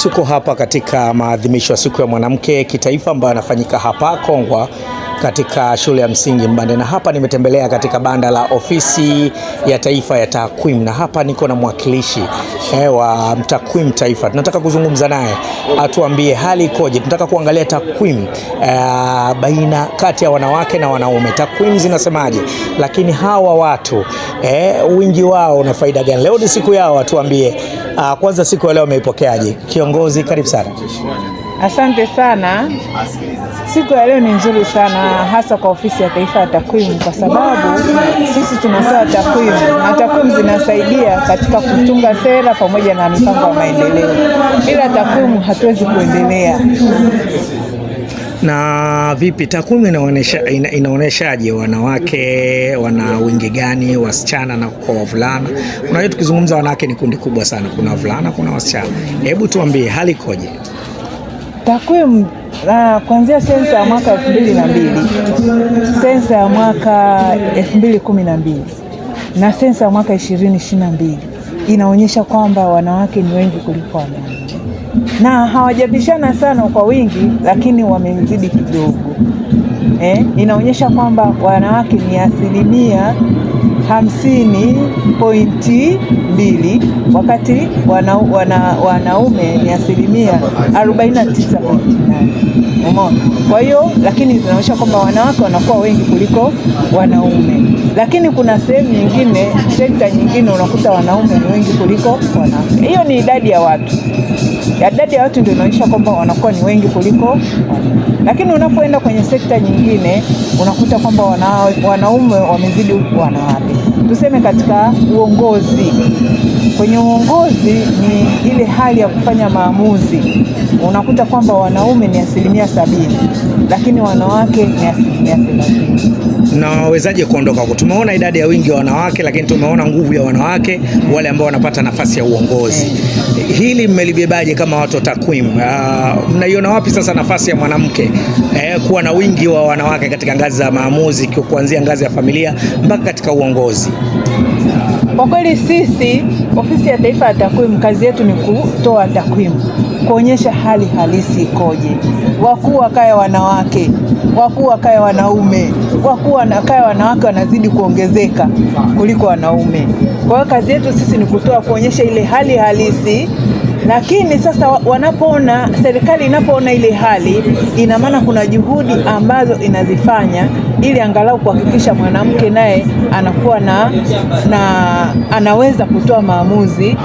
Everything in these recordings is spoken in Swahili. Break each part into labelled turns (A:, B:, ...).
A: Tuko hapa katika maadhimisho ya siku ya mwanamke kitaifa ambayo yanafanyika hapa Kongwa katika shule ya msingi Mbande, na hapa nimetembelea katika banda la ofisi ya taifa ya takwimu, na hapa niko na mwakilishi wa takwimu taifa. Tunataka kuzungumza naye atuambie hali ikoje. Tunataka kuangalia takwimu baina kati ya wanawake na wanaume, takwimu zinasemaje, lakini hawa watu wingi wao na faida gani? Leo ni siku yao, atuambie kwanza siku ya leo umeipokeaje? Kiongozi, karibu sana.
B: Asante sana. Siku ya leo ni nzuri sana, hasa kwa ofisi ya taifa ya takwimu, kwa sababu sisi tunatoa takwimu na takwimu zinasaidia katika kutunga sera pamoja na mipango ya maendeleo. Bila takwimu hatuwezi kuendelea.
A: Na vipi takwimu inaoneshaje wanawake wana wingi gani, wasichana na kwa wavulana? Unajua tukizungumza wanawake ni kundi kubwa sana, kuna wavulana, kuna wasichana. Hebu tuambie hali ikoje?
B: Takwimu kuanzia sensa ya mwaka 2002, sensa ya mwaka 2012 na sensa ya mwaka 2022 inaonyesha kwamba wanawake ni wengi kuliko wanaume, na hawajapishana sana kwa wingi, lakini wamezidi kidogo. Inaonyesha kwamba wanawake ni 50.2 wakati wanaume ni 49.8. Umeona? Kwa hiyo lakini zinaonyesha kwamba wanawake wanakuwa wengi kuliko wanaume, lakini kuna sehemu nyingine, sekta nyingine unakuta wanaume ni wengi kuliko wanawake. Hiyo ni idadi ya watu. Idadi ya watu ndio inaonyesha kwamba wanakuwa ni wengi kuliko wanaume. Lakini unapoenda kwenye sekta nyingine unakuta kwamba wanaume wamezidi wanawake. Tuseme katika uongozi. Kwenye uongozi ni ile hali ya kufanya maamuzi. Unakuta kwamba wanaume ni 70%, lakini wanawake ni 30%.
A: Na wawezaje kuondoka huko? Tumeona idadi ya wingi wa wanawake, lakini tumeona nguvu ya wanawake wale ambao wanapata nafasi ya uongozi. Hili mmelibebaje kama watu wa takwimu? Mnaiona wapi sasa nafasi ya mwanamke kuwa na wingi wa wanawake katika ngazi za maamuzi, kuanzia ngazi ya familia mpaka katika uongozi?
B: Kwa kweli sisi ofisi ya taifa ya takwimu kazi yetu ni kutoa takwimu, kuonyesha hali halisi ikoje. Wakuu wakae wanawake, wakuu wakae wanaume, wakuu wakae wanawake wanazidi kuongezeka kuliko wanaume. Kwa hiyo kazi yetu sisi ni kuonyesha ile hali halisi. Lakini sasa wanapoona, serikali inapoona ile hali, ina maana kuna juhudi ambazo inazifanya ili angalau kuhakikisha mwanamke naye anakuwa na anaweza kutoa maamuzi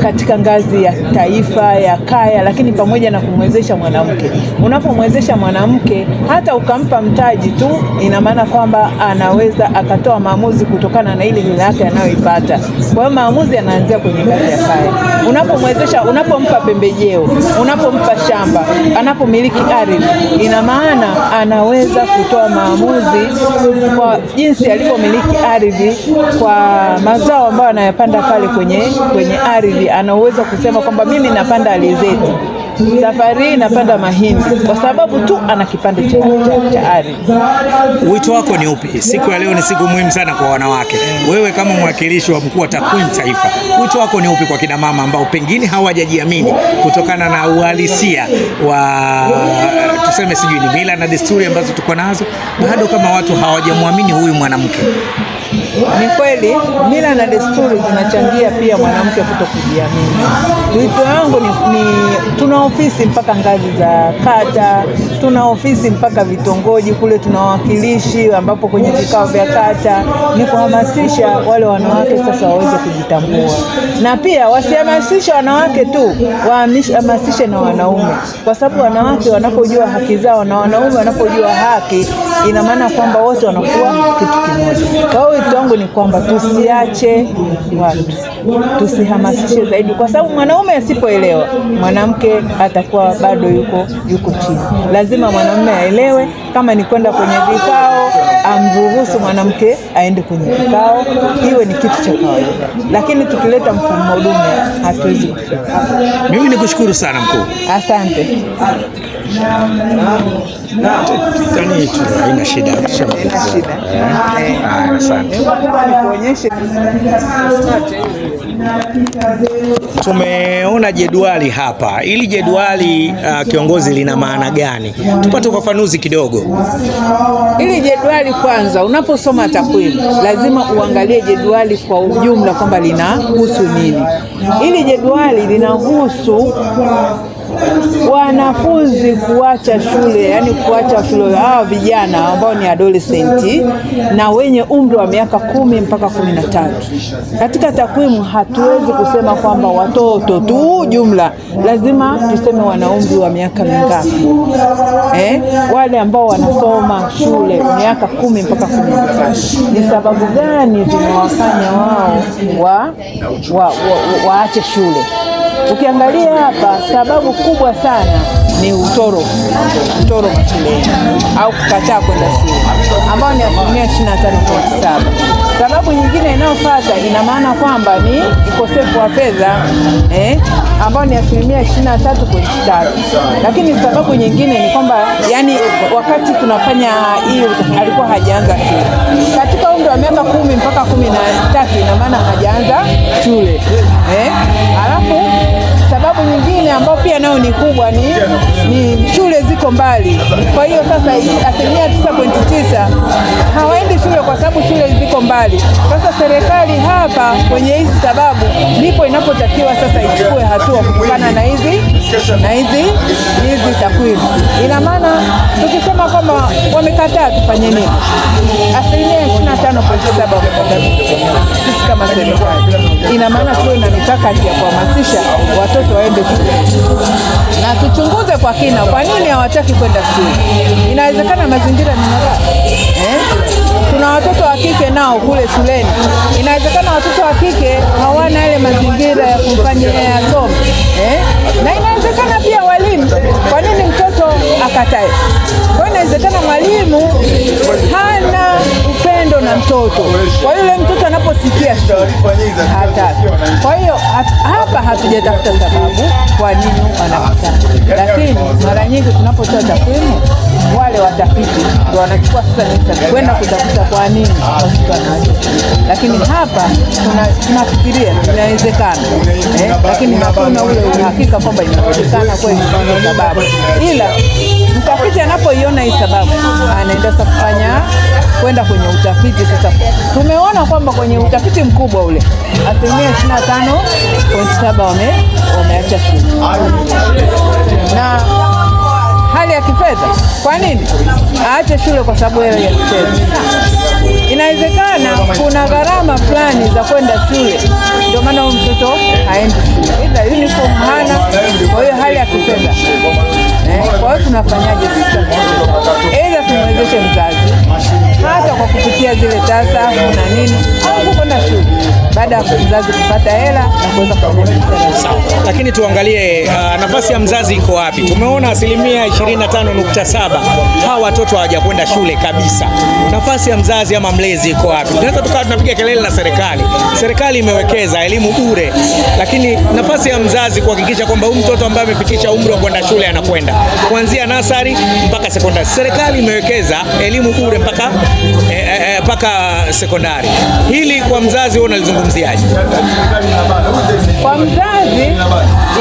B: katika ngazi ya taifa, ya kaya, lakini pamoja na kumwezesha mwanamke. Unapomwezesha mwanamke hata ukampa mtaji tu, ina maana kwamba anaweza akatoa maamuzi kutokana na ile hela yake anayoipata. Kwa hiyo maamuzi yanaanzia kwenye ngazi ya kaya. Unapomwezesha, unapompa pembejeo, unapompa shamba, anapomiliki ardhi, ina maana anaweza kutoa maamuzi kwa jinsi alivyomiliki ardhi, kwa mazao ambayo anayapanda pale kwenye ardhi. Ana uwezo kusema kwamba mimi napanda alizeti, safari napanda mahindi, kwa sababu tu ana kipande cha ardhi.
A: Wito wako ni upi? Siku ya leo ni siku muhimu sana kwa wanawake. Wewe kama mwakilishi wa mkuu wa takwimu taifa, wito wako ni upi kwa kina mama ambao pengine hawajajiamini kutokana na uhalisia wa tuseme sijui ni mila na desturi ambazo tuko nazo, bado kama watu hawajamwamini huyu mwanamke?
B: Ni kweli mila na desturi zinachangia pia mwanamke kutokujiamini. Wito wangu ni tuna ofisi mpaka ngazi za kata, tuna ofisi mpaka vitongoji kule, tuna wawakilishi ambapo kwenye vikao vya kata ni kuhamasisha wale wanawake sasa waweze kujitambua. Na pia wasihamasishe wanawake tu, wahamasishe na wanaume, kwa sababu wanawake wanapojua haki zao na wanaume wanapojua haki, ina maana kwamba wote wanakuwa kitu kimoja. Kwa hiyo wito wangu ni kwamba tusiache watu, tusihamasishe zaidi, kwa sababu mwanaume asipoelewa, mwanamke atakuwa bado yuko chini. Lazima mwanamume aelewe, kama ni kwenda kwenye vikao, amruhusu mwanamke aende kwenye vikao, iwe ni kitu cha kawaida. Lakini tukileta mfumo dume hatuwezi kufika.
A: Mimi nikushukuru sana mkuu.
B: Asante.
A: Haina shida. Asante. Tumeona jedwali hapa. Ili jedwali kiongozi, lina maana gani? Tupate ufafanuzi kidogo.
B: Ili jedwali, kwanza unaposoma takwimu lazima uangalie jedwali kwa ujumla kwamba linahusu nini. Ili jedwali linahusu wanafunzi kuacha shule, yani kuacha shule, hawa vijana ambao ni adolescent na wenye umri wa miaka 10 mpaka 13. Katika takwimu hatuwezi kusema kwamba watoto tu jumla, lazima tuseme wana umri wa miaka mingapi. Wale ambao wanasoma shule miaka 10 mpaka 13, ni sababu gani zinawafanya wao waache shule? Ukiangalia hapa, sababu kubwa sana ni utoro mashuleni au kukataa kwenda shule, ambao ni 25.7. Sababu nyingine inayofuata ina maana kwamba ni ukosefu wa fedha, ambao ni 23.3. Lakini sababu nyingine ni kwamba yani wakati tunafanya hii alikuwa hajaanza shule. Katika umri wa miaka 10 mpaka 13 ina maana hajaanza shule. Alafu sababu nyingine ambayo pia nayo ni kubwa ni shule ziko mbali. Kwa hiyo sasa 9.9 hawaendi shule kwa sababu shule ziko mbali. Sasa serikali hapa kwenye hizi sababu ndipo inapotakiwa sasa ichukue hatua kutokana na hizi takwimu. Ina maana tukisema kwamba wamekataa, tufanye nini? 25.7 wamekataa. Sisi kama serikali ina maana tuwe na mikakati ya kuhamasisha watoto waende shule na tuchunguze kwa kina kwa nini hawataki kwenda shule. Inawezekana mazingira ni mabaya. Tuna watoto wa kike nao kule shuleni, inawezekana watoto wa kike hawana ile mazingira ya kufanya asome. Na inawezekana pia walimu, kwa nini mtoto akatae? Kwa hiyo inawezekana mwalimu hana upendo na mtoto, kwa yule mtoto anaposikia hata. Kwa hiyo hapa hatujatafuta sababu kwa nini wanakataa, lakini mara nyingi tunapotoa takwimu, wale watafiti ndio wanachukua sasa kwenda kutafuta kwa nini watoto wanaacha. Lakini hapa tunafikiria inawezekana, lakini hakuna ule uhakika kwamba inawezekana kweli sababu. Ila mtafiti anapoiona hii sababu, anaenda sasa kwenda kwenye utafiti. Sasa tumeona kwamba kwenye utafiti mkubwa ule 25.7 wameacha shule. Na hali ya kifedha, kwa nini aache shule? Kwa sababu hali ya kifedha. Inawezekana kuna gharama fulani za kwenda shule, ndio maana huyu mtoto haendi shule, ila uniform hana. Kwa hiyo hali ya kifedha, kwa hiyo tunafanyaje sisi? Aidha tumwezeshe mzazi hata kwa kupitia zile TASAF na nini, au kwenda shule baada ya mzazi kupata hela na kuweza kufanya biashara.
A: Lakini tuangalie nafasi ya mzazi iko wapi? Tumeona 25.7 hawa watoto hawajakwenda shule kabisa. Nafasi ya mzazi ama mlezi iko wapi? Tunaweza tukawa tunapiga kelele na serikali imewekeza elimu bure, lakini nafasi ya mzazi kuhakikisha kwamba huyu mtoto ambaye amefikisha umri wa kwenda shule anakwenda kuanzia nasari mpaka sekondari. Serikali imewekeza elimu bure mpaka sekondari. Hili kwa mzazi wewe unalizungumziaje?
B: Kwa mzazi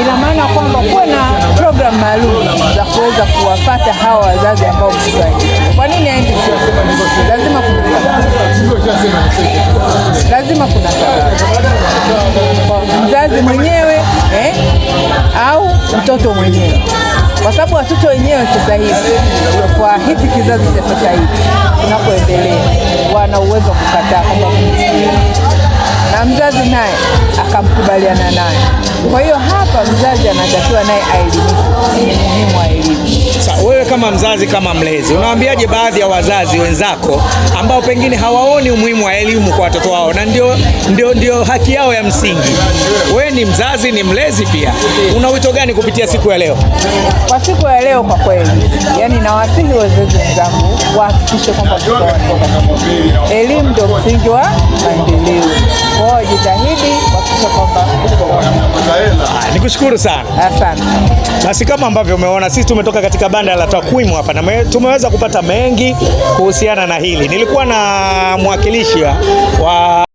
B: ina maana kwamba kuwe na program maalum za kuweza kuwapata hawa wazazi ambao mtoto. Kwa nini aende shule? Lazima kuna sababu. Kwa mzazi mwenyewe au mtoto mwenyewe. Kwa sababu watoto wenyewe sasa hivi, kwa hiki kizazi cha sasa hivi tunapoendelea, wana uwezo kukataa kwamba na mzazi naye akamkubaliana naye. Kwa hiyo hapa mzazi anatakiwa naye aelimishwe umuhimu wa elimu.
A: Sasa wewe kama mzazi, kama mlezi, unawaambiaje baadhi ya wazazi wenzako ambao pengine hawaoni umuhimu wa elimu kwa watoto wao na ndio haki yao ya msingi? Wewe ni mzazi, ni mlezi pia. Una wito gani kupitia siku ya leo?
B: Kwa siku ya leo kwa kweli, yani nawasihi wazazi wenzangu wahakikishe kwamba elimu ndio msingi wa maendeleo. Kwa hiyo wajitahidi kuhakikisha kwamba
A: nikushukuru sana.
B: Asante.
A: Basi kama ambavyo umeona, sisi tumetoka katika banda la takwimu hapa na tumeweza kupata mengi kuhusiana na hili. Nilikuwa na mwakilishi wa